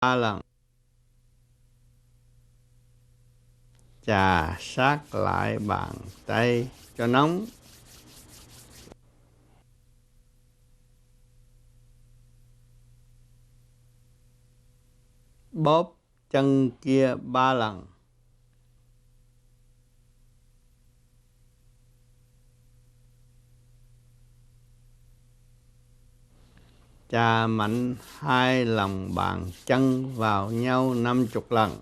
3 lần. Chà sát lại bàn tay cho nóng. Bóp chân kia 3 lần. Chà mạnh 2 lòng bàn chân vào nhau 50 lần.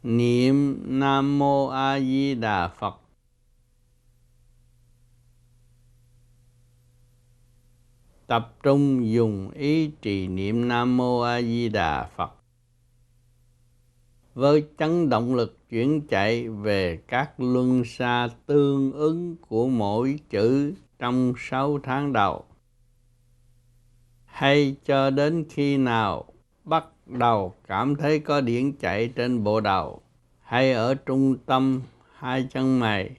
Niệm Nam Mô A Di Đà Phật. Tập trung dùng ý trì niệm Nam Mô A Di Đà Phật với chấn động lực chuyển chạy về các luân xa tương ứng của mỗi chữ trong 6 tháng đầu, hay cho đến khi nào bắt đầu cảm thấy có điển chạy trên bộ đầu hay ở trung tâm 2 chân mày.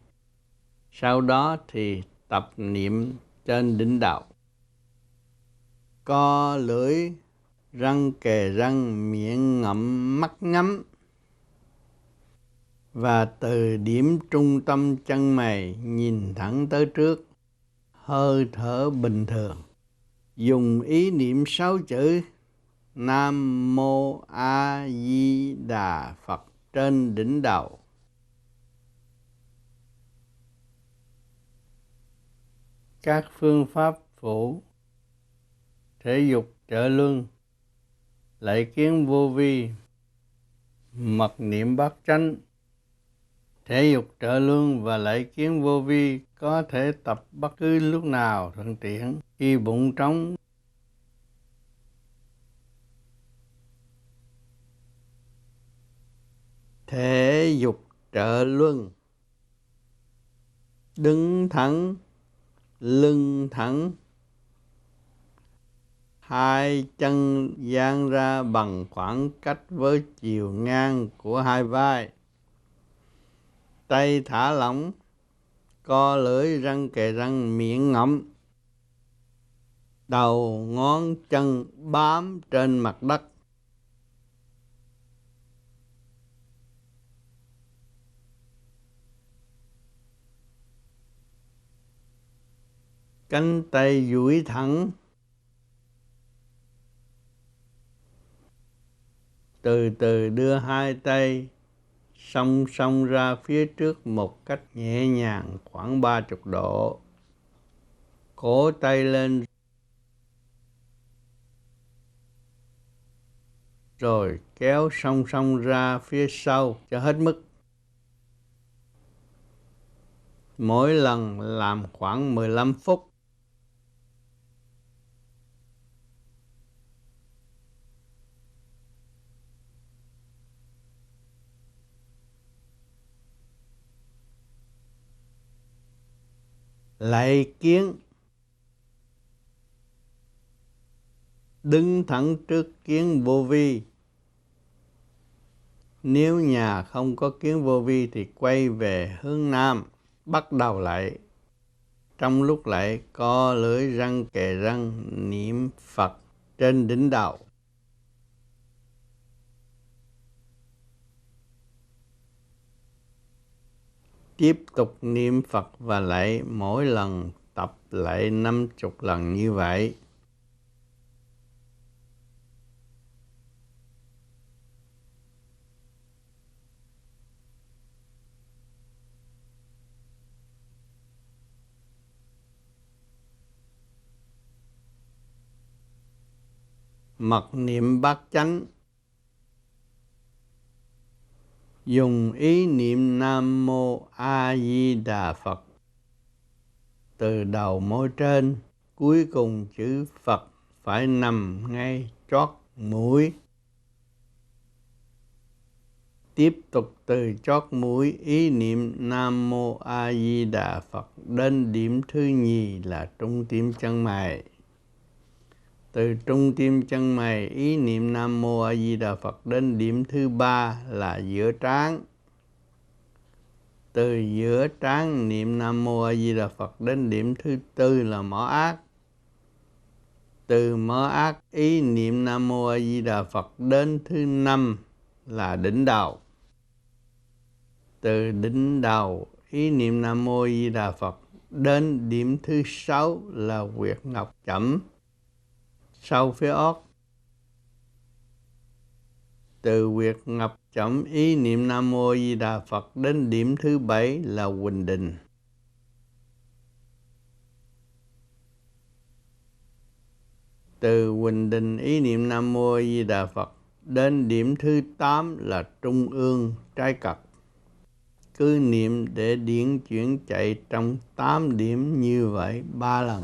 Sau đó thì tập niệm trên đỉnh đầu. Co lưỡi, răng kề răng, miệng ngậm, mắt nhắm. Và từ điểm trung tâm chân mày nhìn thẳng tới trước, hơi thở bình thường. Dùng ý niệm 6 chữ Nam Mô A Di Đà Phật trên đỉnh đầu. Các phương pháp phụ: thể dục trợ luân, lạy kiến vô vi, mật niệm bát chánh. Thể dục trợ luân và lạy kiến vô vi có thể tập bất cứ lúc nào thuận tiện khi bụng trống. Thể dục trợ luân: đứng thẳng, lưng thẳng, 2 chân dang ra bằng khoảng cách với chiều ngang của 2 vai. Tay thả lỏng, co lưỡi, răng kề răng, miệng ngậm. Đầu ngón chân bám trên mặt đất. Cánh tay duỗi thẳng. Từ từ đưa 2 tay song song ra phía trước một cách nhẹ nhàng khoảng 30 độ. Cổ tay lên rồi kéo song song ra phía sau cho hết mức. Mỗi lần làm khoảng 15 phút. Lạy kiến: đứng thẳng trước kiến vô vi. Nếu nhà không có kiến vô vi thì quay về hướng nam, bắt đầu lạy. Trong lúc lạy, co lưỡi, răng kề răng, niệm Phật trên đỉnh đầu. Tiếp tục niệm Phật và lạy, mỗi lần tập lạy 50 lần như vậy. Mật niệm bát chánh: dùng ý niệm Nam Mô A Di Đà Phật từ đầu môi trên, cuối cùng chữ Phật phải nằm ngay chót mũi. Tiếp tục từ chót mũi ý niệm Nam Mô A Di Đà Phật đến điểm thứ nhì là trung tim chân mày. Từ trung tim chân mày, ý niệm Nam Mô A Di Đà Phật đến điểm thứ 3 là giữa trán. Từ giữa trán niệm Nam Mô A Di Đà Phật đến điểm thứ 4 là mỏ ác. Từ mỏ ác ý niệm Nam Mô A Di Đà Phật đến thứ 5 là đỉnh đầu. Từ đỉnh đầu ý niệm Nam Mô A Di Đà Phật đến điểm thứ 6 là huyệt ngọc chẩm sau phía ót. Từ huyệt ngọc chẩm ý niệm Nam Mô A Di Đà Phật đến điểm thứ 7 là huỳnh đình. Từ huỳnh đình ý niệm Nam Mô A Di Đà Phật đến điểm thứ 8 là trung ương trái cật. Cứ niệm để điển chuyển chạy trong 8 điểm như vậy 3 lần.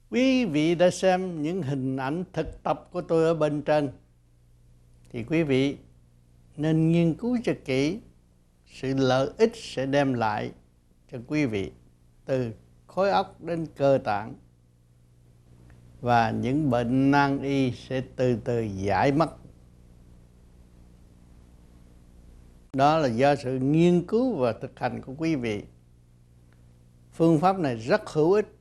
Quý vị đã xem những hình ảnh thực tập của tôi ở bên trên, thì quý vị nên nghiên cứu cho kỹ sự lợi ích sẽ đem lại cho quý vị từ khối óc đến cơ tạng, và những bệnh nan y sẽ từ từ giải mất. Đó là do sự nghiên cứu và thực hành của quý vị. Phương pháp này rất hữu ích,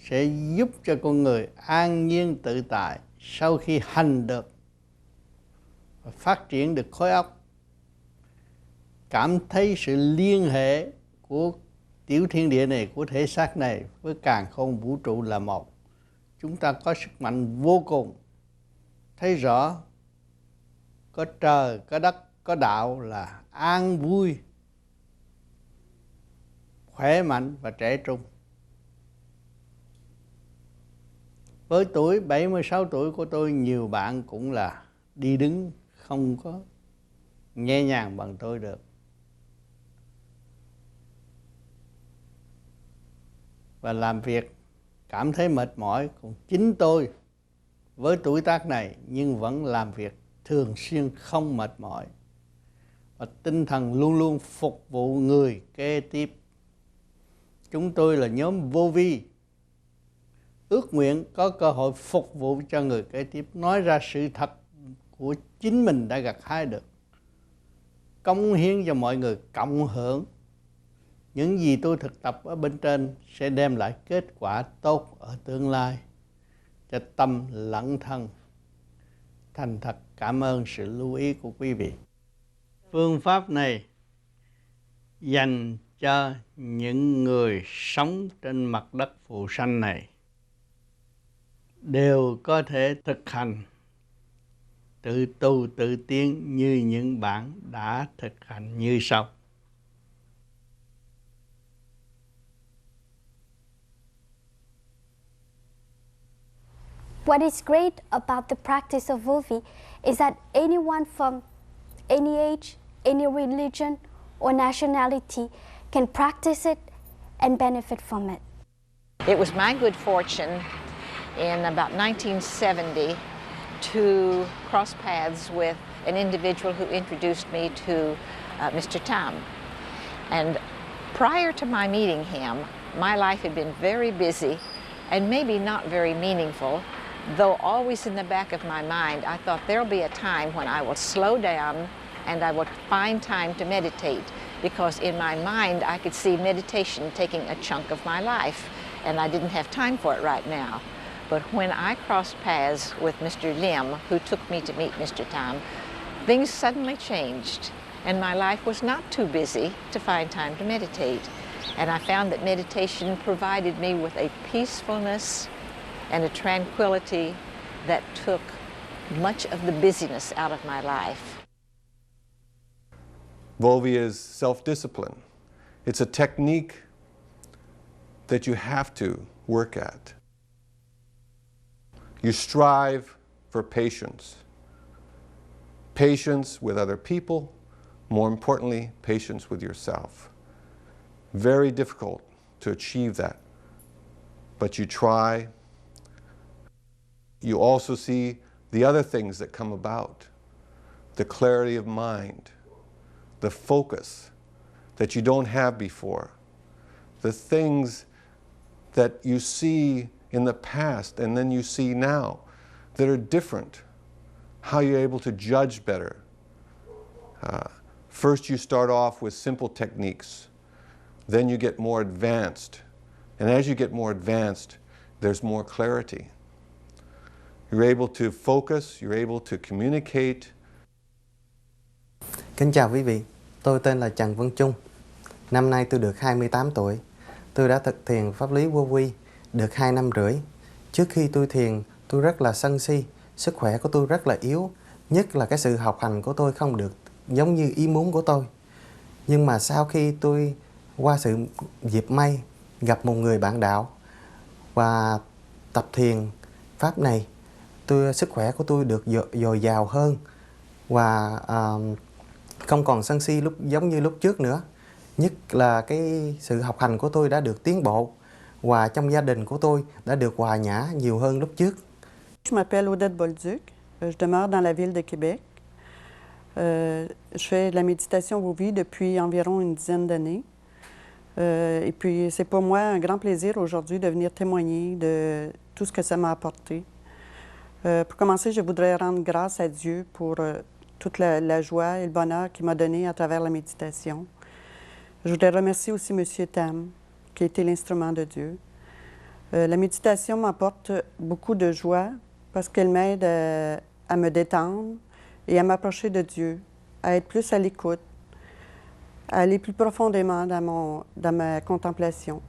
sẽ giúp cho con người an nhiên tự tại sau khi hành được và phát triển được khối óc, cảm thấy sự liên hệ của tiểu thiên địa này, của thể xác này với càn khôn vũ trụ là một. Chúng ta có sức mạnh vô cùng, thấy rõ có trời, có đất, có đạo là an vui, khỏe mạnh và trẻ trung. Với tuổi 76 tuổi của tôi, nhiều bạn cũng là đi đứng không có nhẹ nhàng bằng tôi được. Và làm việc cảm thấy mệt mỏi. Còn chính tôi với tuổi tác này nhưng vẫn làm việc thường xuyên không mệt mỏi, và tinh thần luôn luôn phục vụ người kế tiếp. Chúng tôi là nhóm vô vi, ước nguyện có cơ hội phục vụ cho người kế tiếp, nói ra sự thật của chính mình đã gặt hái được, cống hiến cho mọi người cộng hưởng. Những gì tôi thực tập ở bên trên sẽ đem lại kết quả tốt ở tương lai cho tâm lẫn thân. Thành thật cảm ơn sự lưu ý của quý vị. Phương pháp này dành cho những người sống trên mặt đất phù sanh này đều có thể thực hành, tự tu tự tiến như những bạn đã thực hành như sau. What is great about the practice of Vovi is that anyone from any age, any religion or nationality can practice it and benefit from it. It was my good fortune in about 1970 to cross paths with an individual who introduced me to Mr. Tam. And prior to my meeting him, my life had been very busy and maybe not very meaningful, though always in the back of my mind, I thought there'll be a time when I will slow down and I will find time to meditate, because in my mind I could see meditation taking a chunk of my life, and I didn't have time for it right now. But when I crossed paths with Mr. Lim, who took me to meet Mr. Tam, things suddenly changed, and my life was not too busy to find time to meditate. And I found that meditation provided me with a peacefulness and a tranquility that took much of the busyness out of my life. Vovi is self-discipline. It's a technique that you have to work at. You strive for patience. Patience with other people, more importantly, patience with yourself. Very difficult to achieve that, but you try. You also see the other things that come about, the clarity of mind, the focus that you don't have before, the things that you see in the past and then you see now that are different, how you're able to judge better. First you start off with simple techniques, then you get more advanced, and as you get more advanced, there's more clarity. You're able to focus, you're able to communicate. Kính chào quý vị, tôi tên là Trần Văn Trung. Năm nay tôi được 28 tuổi. Tôi đã thực thiền pháp lý vô vi được 2 năm rưỡi. Trước khi tôi thiền, tôi rất là sân si, sức khỏe của tôi rất là yếu, nhất là cái sự học hành của tôi không được giống như ý muốn của tôi. Nhưng mà sau khi tôi qua sự dịp may gặp một người bạn đạo và tập thiền pháp này, sức khỏe của tôi được dồi dào hơn và không còn sân si giống như lúc trước nữa. Nhất là cái sự học hành của tôi đã được tiến bộ và trong gia đình của tôi đã được hòa nhã nhiều hơn lúc trước. Je m'appelle Odette Bolduc, je demeure dans la ville de Québec. Je fais de la méditation vô vi depuis environ une dizaine d'années. Et puis c'est pour moi un grand plaisir aujourd'hui de venir témoigner de tout ce que ça m'a apporté. Pour commencer, je voudrais rendre grâce à Dieu pour toute la joie et le bonheur qu'il m'a donné à travers la méditation. Je voudrais remercier aussi M. Tam, qui a été l'instrument de Dieu. La méditation m'apporte beaucoup de joie parce qu'elle m'aide à me détendre et à m'approcher de Dieu, à être plus à l'écoute, à aller plus profondément dans ma contemplation.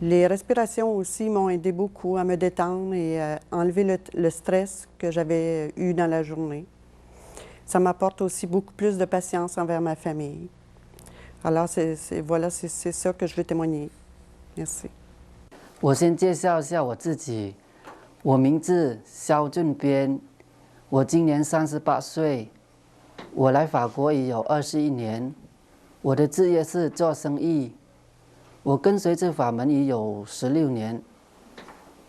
Les respirations aussi m'ont aidé beaucoup à me détendre et à enlever le stress que j'avais eu dans la journée. Ça m'apporte aussi beaucoup plus de patience envers ma famille. Alors, c'est ça que je veux témoigner. Merci. 我先介绍一下我自己，我名字肖俊边，我今年38岁，我来法国已有21年，我的职业是做生意，我跟随这法门已有16年。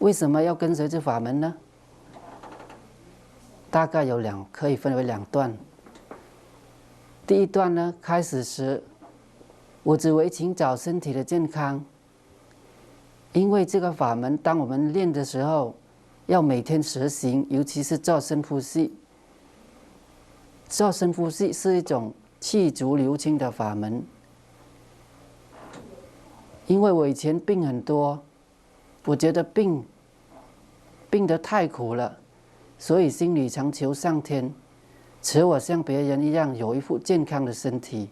为什么要跟随这法门呢？大概可以分为2段。第一段呢，开始时，我只为寻找身体的健康。因为这个法门，当我们练的时候，要每天实行，尤其是做深呼吸。做深呼吸是一种气足流清的法门。因为我以前病很多，我觉得病得太苦了，所以心里常求上天，使我像别人一样有一副健康的身体。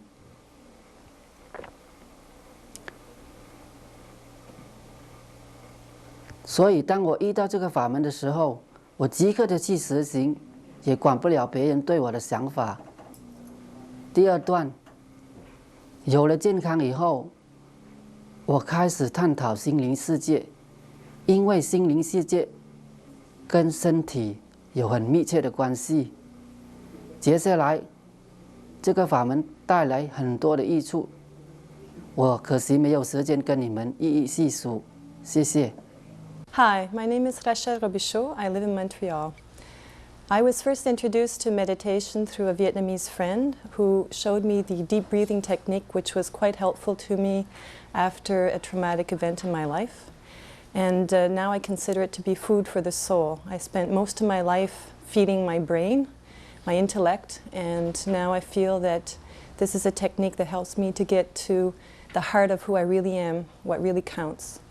所以当我遇到这个法门的时候，我即刻的去实行，也管不了别人对我的想法。第二段，有了健康以后，我开始探讨心灵世界，因为心灵世界跟身体有很密切的关系。接下来，这个法门带来很多的益处，我可惜没有时间跟你们一一细数，谢谢。Hi, my name is Rachel Robichaud. I live in Montreal. I was first introduced to meditation through a Vietnamese friend who showed me the deep breathing technique, which was quite helpful to me after a traumatic event in my life. And now I consider it to be food for the soul. I spent most of my life feeding my brain, my intellect, and now I feel that this is a technique that helps me to get to the heart of who I really am, what really counts.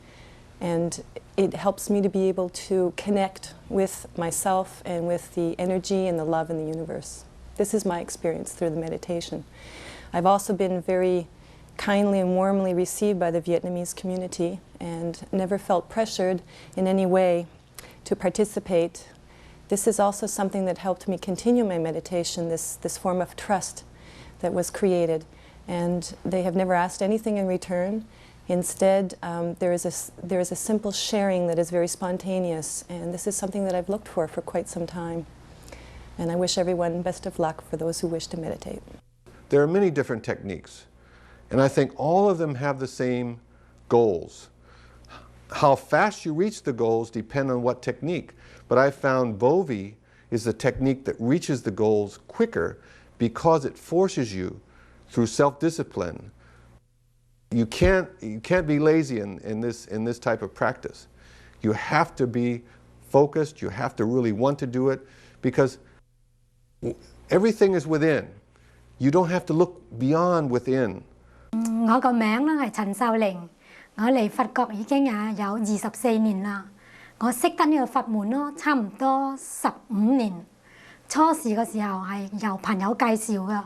And it helps me to be able to connect with myself and with the energy and the love in the universe. This is my experience through the meditation. I've also been very kindly and warmly received by the Vietnamese community and never felt pressured in any way to participate. This is also something that helped me continue my meditation, this form of trust that was created. And they have never asked anything in return. Instead, there is a simple sharing that is very spontaneous, and this is something that I've looked for quite some time. And I wish everyone best of luck for those who wish to meditate. There are many different techniques, and I think all of them have the same goals. How fast you reach the goals depend on what technique, but I found Vovi is the technique that reaches the goals quicker because it forces you through self-discipline You can't be lazy in this type of practice. You have to be focused. You have to really want to do it because everything is within. You don't have to look beyond within. 我個名咧係陳秀玲，我嚟佛國已經有24年啦。我識得呢個法門咯，差唔多15年。初時嘅時候係由朋友介紹㗎。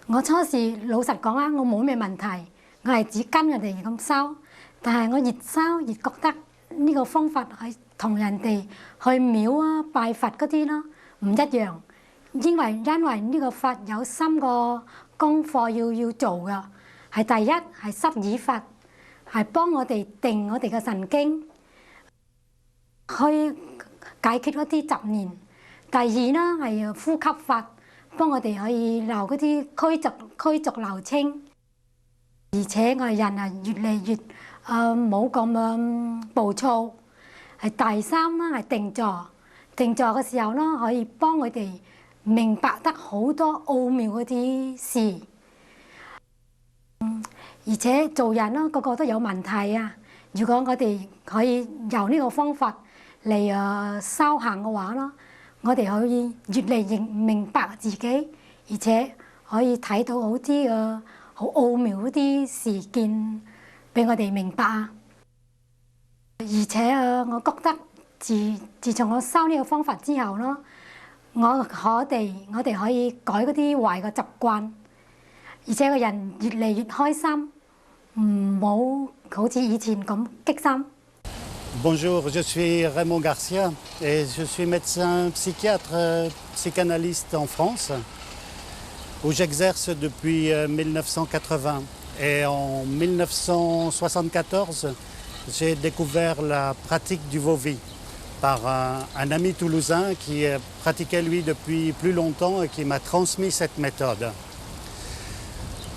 我初時老實講啊，我冇咩問題，我係只跟人哋咁修。但係我越修越覺得呢個方法係同人哋去廟啊拜佛嗰啲咯唔一樣，因為呢個法有3個功課要做㗎。係第一係濕耳法，係幫我哋定我哋嘅神經，去解決嗰啲雜念。第二啦係呼吸法，幫我哋可以流嗰啲驅逐流清。而且我哋人啊越嚟越冇咁暴躁。係第三啦係定坐，定坐嘅時候啦可以幫我哋明白得好多奧妙嗰啲事。而且做人咯，個個都有問題啊！如果我哋可以由呢個方法嚟修行嘅話咯，我哋可以越嚟越明白自己，而且可以睇到好啲好奧妙嗰啲事件俾我哋明白啊！而且我覺得自從我修呢個方法之後咯，我哋可以改嗰啲壞嘅習慣，而且個人越嚟越開心。唔好好似以前咁激心。Bonjour, je suis Raymond Garcia et je suis médecin psychiatre psychanalyste en France où j'exerce depuis 1980 et en 1974 j'ai découvert la pratique du Vovi par un ami toulousain qui pratiquait lui depuis plus longtemps et qui m'a transmis cette méthode.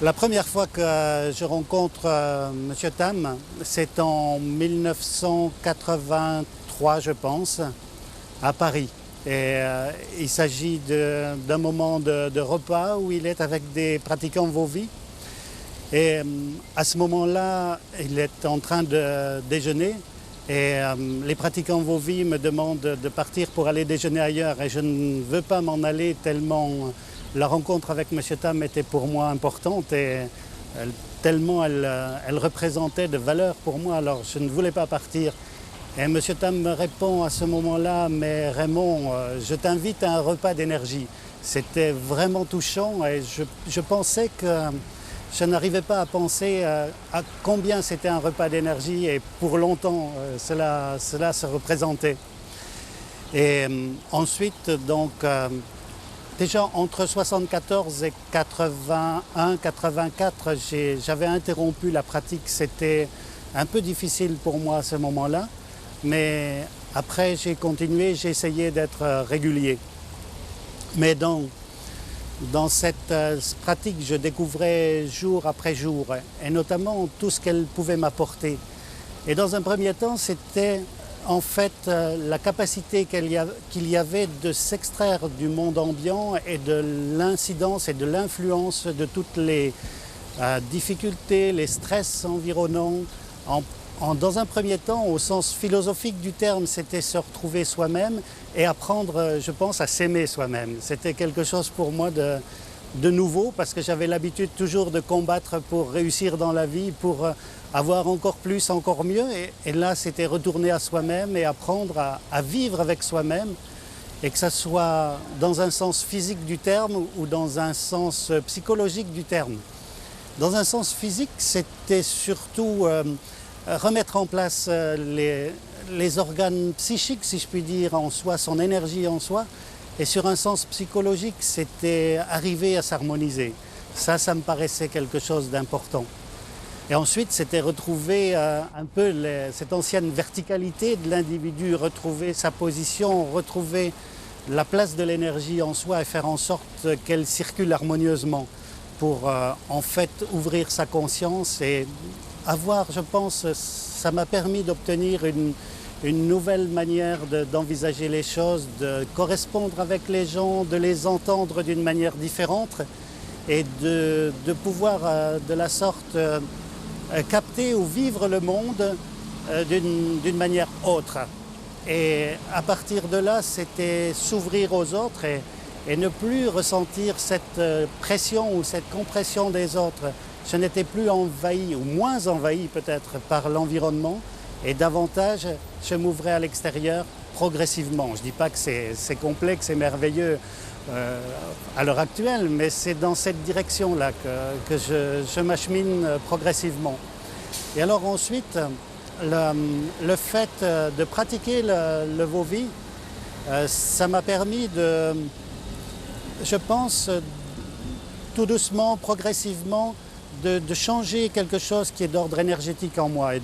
La première fois que je rencontre M. Tam, c'est en 1983, je pense, à Paris. Et il s'agit d'un moment de repas où il est avec des pratiquants Vovi. Et à ce moment-là, il est en train de déjeuner et les pratiquants Vovi me demandent de partir pour aller déjeuner ailleurs. Et je ne veux pas m'en aller tellement... La rencontre avec M. Tam était pour moi importante et tellement elle représentait de valeur pour moi, alors je ne voulais pas partir. Et M. Tam me répond à ce moment-là, mais Raymond, je t'invite à un repas d'énergie. C'était vraiment touchant et je pensais que je n'arrivais pas à penser à combien c'était un repas d'énergie et pour longtemps cela se représentait. Et ensuite, donc, déjà entre 1974 et 81-84, j'avais interrompu la pratique. C'était un peu difficile pour moi à ce moment-là, mais après j'ai continué, j'ai essayé d'être régulier. Mais dans cette pratique, je découvrais jour après jour, et notamment tout ce qu'elle pouvait m'apporter. Et dans un premier temps, c'était en fait la capacité qu'il y avait de s'extraire du monde ambiant et de l'incidence et de l'influence de toutes les difficultés, les stress environnants. Dans un premier temps, au sens philosophique du terme, c'était se retrouver soi-même et apprendre, je pense, à s'aimer soi-même. C'était quelque chose pour moi de nouveau parce que j'avais l'habitude toujours de combattre pour réussir dans la vie, pour avoir encore plus, encore mieux. Et là, c'était retourner à soi-même et apprendre à vivre avec soi-même, et que ça soit dans un sens physique du terme ou dans un sens psychologique du terme. Dans un sens physique, c'était surtout remettre en place les organes psychiques, si je puis dire, en soi, son énergie en soi. Et sur un sens psychologique, c'était arriver à s'harmoniser. Ça me paraissait quelque chose d'important. Et ensuite, c'était retrouver un peu cette ancienne verticalité de l'individu, retrouver sa position, retrouver la place de l'énergie en soi et faire en sorte qu'elle circule harmonieusement pour en fait ouvrir sa conscience et avoir, je pense, ça m'a permis d'obtenir une nouvelle manière d'envisager les choses, de correspondre avec les gens, de les entendre d'une manière différente et de pouvoir de la sorte capter ou vivre le monde d'une manière autre. Et à partir de là, c'était s'ouvrir aux autres et ne plus ressentir cette pression ou cette compression des autres. Je n'étais plus envahi, ou moins envahi peut-être, par l'environnement, et davantage, je m'ouvrais à l'extérieur progressivement. Je ne dis pas que c'est complexe et merveilleux à l'heure actuelle, mais c'est dans cette direction-là que je m'achemine progressivement. Et alors ensuite, le fait de pratiquer le Vovi, ça m'a permis de, je pense, tout doucement, progressivement, de changer quelque chose qui est d'ordre énergétique en moi et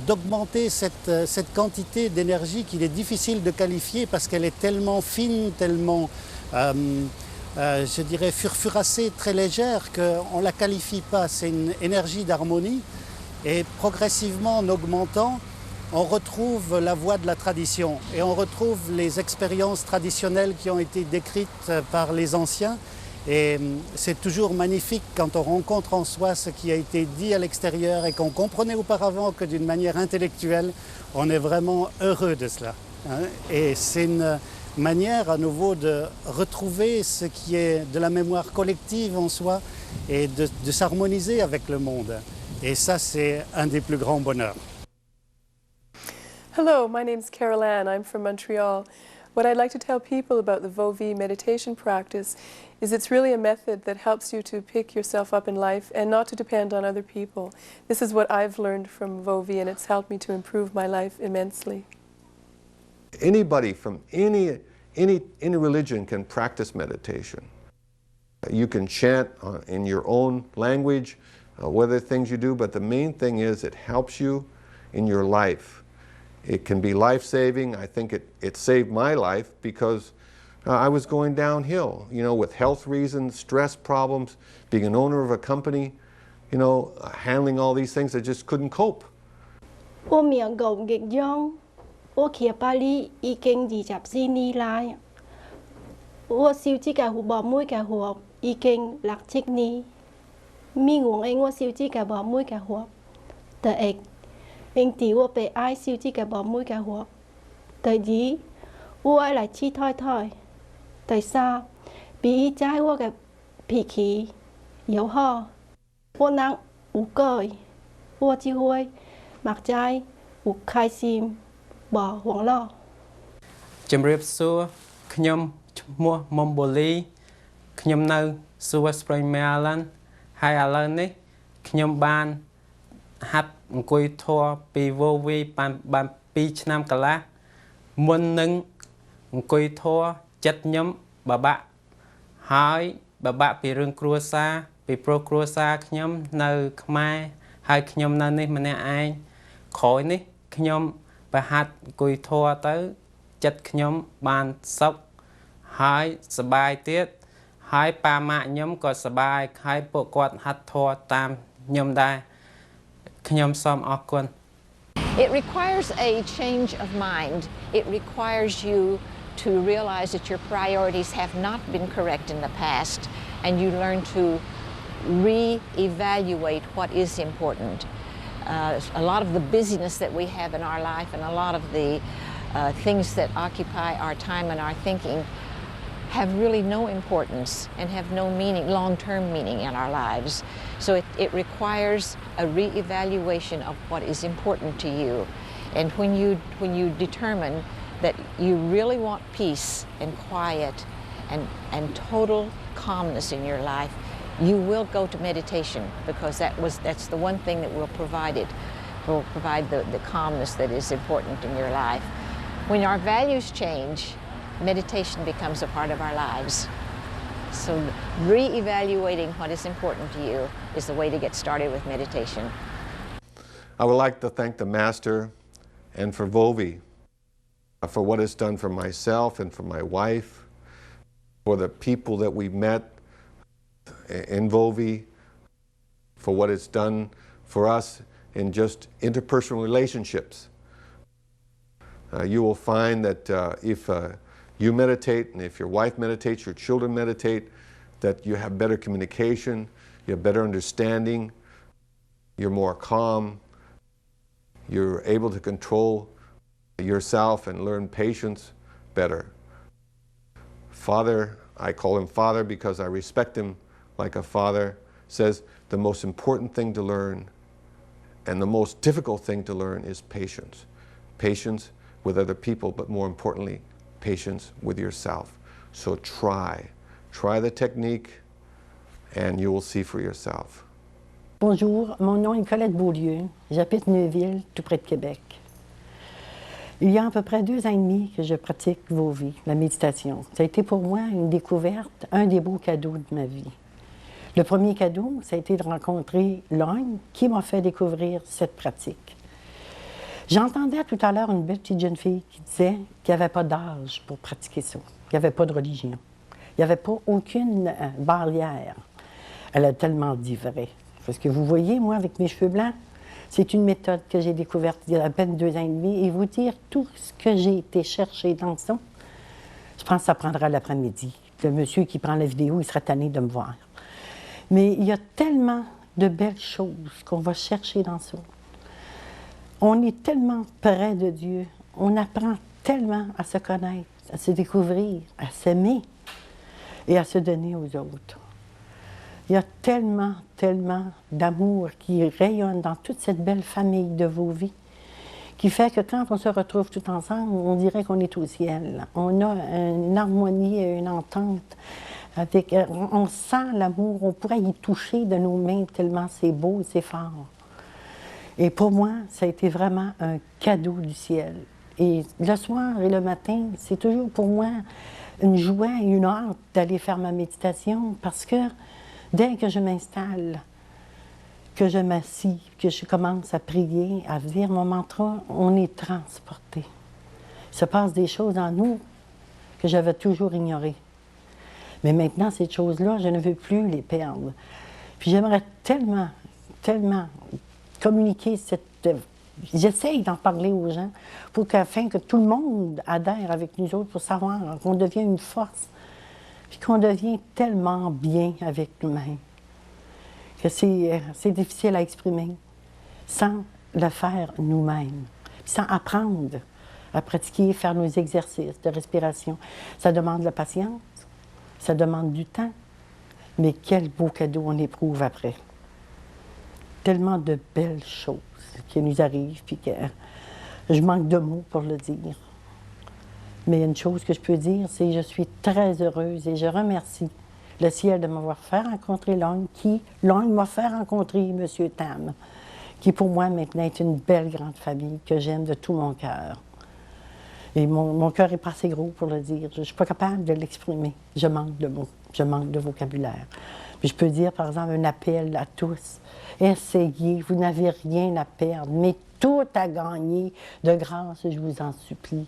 d'augmenter cette quantité d'énergie qu'il est difficile de qualifier parce qu'elle est tellement fine, tellement, je dirais, furfurassée, très légère qu'on ne la qualifie pas. C'est une énergie d'harmonie et progressivement, en augmentant, on retrouve la voie de la tradition et on retrouve les expériences traditionnelles qui ont été décrites par les anciens. Et c'est toujours magnifique quand on rencontre en soi ce qui a été dit à l'extérieur et qu'on comprenait auparavant que d'une manière intellectuelle, on est vraiment heureux de cela. Et c'est une manière à nouveau de retrouver ce qui est de la mémoire collective en soi et de s'harmoniser avec le monde. Et ça, c'est un des plus grands bonheurs. Hello, my name's Carol Ann. I'm from Montreal. What I'd like to tell people about the Vovi meditation practice is it's really a method that helps you to pick yourself up in life and not to depend on other people. This is what I've learned from Vovi, and it's helped me to improve my life immensely. Anybody from any religion can practice meditation. You can chant in your own language, whether things you do, but the main thing is it helps you in your life. It can be life-saving. I think it saved my life because I was going downhill, you know, with health reasons, stress problems, being an owner of a company, you know, handling all these things, I just couldn't cope. 我名叫極央，我去巴黎已經24年來，我受這個父母每個學已經60年，咪我愛我受這個父母每個學，第一。因此我被愛受這個父母嘅學。第二，我愛來黐太太。第三，比在我嘅脾氣又好，我能有改，我只會默在有開心，無慌惱。ជំរាបសួរខ្ញុំឈ្មោះមុំបូលីខ្ញុំនៅសួរ Spring Maryland ហើយឥឡូវនេះខ្ញុំបានហាត់អង្គុយធម៌ពី Vovi បាន2ឆ្នាំកន្លះមុននឹងអង្គុយធម៌ចិត្តខ្ញុំបបាក់ហើយបបាក់ពីរឿងគ្រួសារពីព្រោះគ្រួសារខ្ញុំនៅខ្មែរហើយខ្ញុំនៅនេះម្នាក់ឯងក្រោយនេះខ្ញុំប្រហាត់អង្គុយធម៌ទៅចិត្តខ្ញុំបានសុខហើយសប្បាយទៀតហើយប៉ាម៉ាក់ខ្ញុំក៏សប្បាយហើយពួកគាត់ហាត់ធម៌តាមខ្ញុំដែរ It requires a change of mind. It requires you to realize that your priorities have not been correct in the past, and you learn to re-evaluate what is important. A lot of the busyness that we have in our life and a lot of the things that occupy our time and our thinking have really no importance and have no meaning, long-term meaning in our lives. So it requires a re-evaluation of what is important to you. And when you determine that you really want peace and quiet and total calmness in your life, you will go to meditation because that's the one thing that will provide it, will provide the calmness that is important in your life. When our values change, meditation becomes a part of our lives. So re-evaluating what is important to you is the way to get started with meditation. I would like to thank the Master and for Vovi for what it's done for myself and for my wife, for the people that we met in Vovi, for what it's done for us in just interpersonal relationships. You will find that if you meditate, and if your wife meditates, your children meditate, that you have better communication, you have better understanding, you're more calm, you're able to control yourself and learn patience better. Father, I call him Father because I respect him like a father, says the most important thing to learn and the most difficult thing to learn is patience. Patience with other people, but more importantly, patience with yourself. So try the technique and you will see for yourself. Bonjour, mon nom est Colette Beaulieu. J'habite Neuville, tout près de Québec. Il y a à peu près 2 ans et demi que je pratique Vovi, la méditation. Ça a été pour moi une découverte, un des beaux cadeaux de ma vie. Le premier cadeau, ça a été de rencontrer Lương, qui m'a fait découvrir cette pratique. J'entendais tout à l'heure une belle petite jeune fille qui disait qu'il n'y avait pas d'âge pour pratiquer ça, qu'il n'y avait pas de religion, il n'y avait pas aucune barrière. Elle a tellement dit vrai. Parce que vous voyez, moi, avec mes cheveux blancs, c'est une méthode que j'ai découverte il y a à peine 2 ans et demi. Et vous dire tout ce que j'ai été chercher dans ça, je pense que ça prendra l'après-midi. Le monsieur qui prend la vidéo, il sera tanné de me voir. Mais il y a tellement de belles choses qu'on va chercher dans ça. On est tellement près de Dieu. On apprend tellement à se connaître, à se découvrir, à s'aimer et à se donner aux autres. Il y a tellement, tellement d'amour qui rayonne dans toute cette belle famille de vos vies, qui fait que quand on se retrouve tout ensemble, on dirait qu'on est au ciel. On a une harmonie et une entente. On sent l'amour, on pourrait y toucher de nos mains tellement c'est beau, c'est fort. Et pour moi, ça a été vraiment un cadeau du ciel. Et le soir et le matin, c'est toujours pour moi une joie et une hâte d'aller faire ma méditation parce que dès que je m'installe, que je m'assis, que je commence à prier, à dire mon mantra, on est transporté. Il se passe des choses en nous que j'avais toujours ignorées. Mais maintenant, ces choses-là, je ne veux plus les perdre. Puis j'aimerais tellement, tellement communiquer cette... J'essaye d'en parler aux gens afin que tout le monde adhère avec nous autres pour savoir qu'on devient une force, puis qu'on devient tellement bien avec nous-mêmes que c'est difficile à exprimer sans le faire nous-mêmes, sans apprendre à pratiquer, faire nos exercices de respiration. Ça demande de la patience, ça demande du temps, mais quel beau cadeau on éprouve après. Tellement de belles choses qui nous arrivent, puis que je manque de mots pour le dire. Mais une chose que je peux dire, c'est que je suis très heureuse et je remercie le ciel de m'avoir fait rencontrer Lương, Lương m'a fait rencontrer M. Tam, qui pour moi maintenant est une belle grande famille que j'aime de tout mon cœur. Et mon cœur n'est pas assez gros pour le dire. Je ne suis pas capable de l'exprimer. Je manque de mots, je manque de vocabulaire. Puis je peux dire, par exemple, un appel à tous. Essayez, vous n'avez rien à perdre, mais tout à gagner. De grâce, je vous en supplie.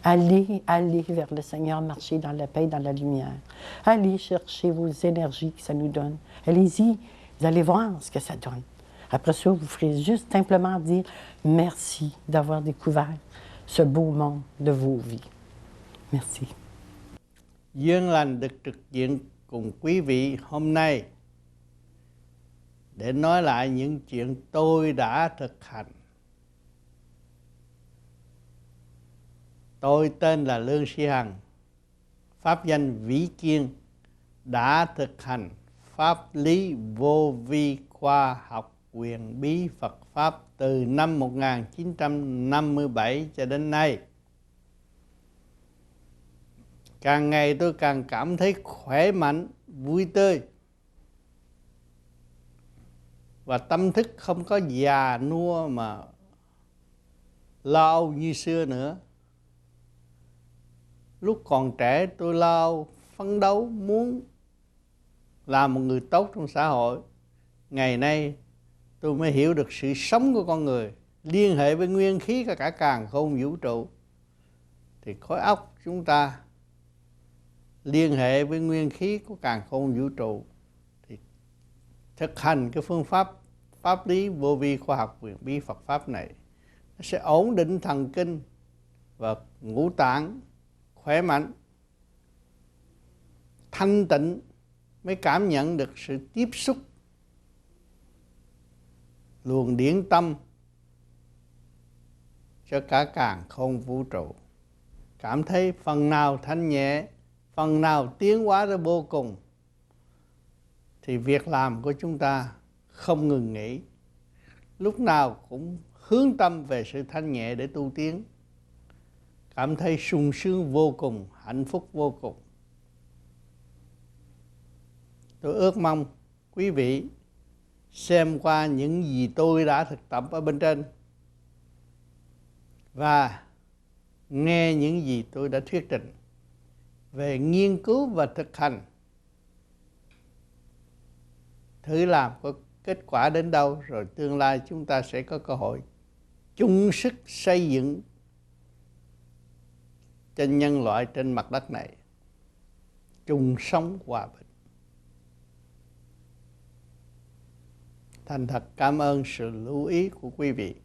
Allez vers le Seigneur, marchez dans la paix, dans la lumière. Allez chercher vos énergies que ça nous donne. Allez-y, vous allez voir ce que ça donne. Après ça, vous ferez juste simplement dire merci d'avoir découvert ce beau monde de vos vies. Merci. Duyên lành được trực diện cùng quý vị hôm nay để nói lại những chuyện tôi đã thực hành. Tôi tên là Lương Hằng, pháp danh Vĩ Kiên, đã thực hành pháp lý vô vi khoa học quyền bí Phật Pháp từ năm 1957 cho đến nay. Càng ngày tôi càng cảm thấy khỏe mạnh, vui tươi và tâm thức không có già nua mà lo âu như xưa nữa. Lúc còn trẻ tôi lo âu, phấn đấu, muốn làm một người tốt trong xã hội. Ngày nay tôi mới hiểu được sự sống của con người, liên hệ với nguyên khí của cả càn khôn vũ trụ. Thì khối óc chúng ta liên hệ với nguyên khí của càn khôn vũ trụ. Thì thực hành cái phương pháp pháp lý vô vi khoa học quyền bí Phật Pháp này, nó sẽ ổn định thần kinh và ngũ tạng khỏe mạnh, thanh tịnh, mới cảm nhận được sự tiếp xúc luồng điển tâm cho cả càn khôn vũ trụ. Cảm thấy phần nào thanh nhẹ, phần nào tiến hóa ra vô cùng, thì việc làm của chúng ta không ngừng nghỉ, lúc nào cũng hướng tâm về sự thanh nhẹ để tu tiến. Cảm thấy sung sướng vô cùng, hạnh phúc vô cùng. Tôi ước mong quý vị xem qua những gì tôi đã thực tập ở bên trên và nghe những gì tôi đã thuyết trình về nghiên cứu và thực hành, thử làm có kết quả đến đâu, rồi tương lai chúng ta sẽ có cơ hội chung sức xây dựng cho nhân loại trên mặt đất này chung sống hòa bình. Thành thật cảm ơn sự lưu ý của quý vị.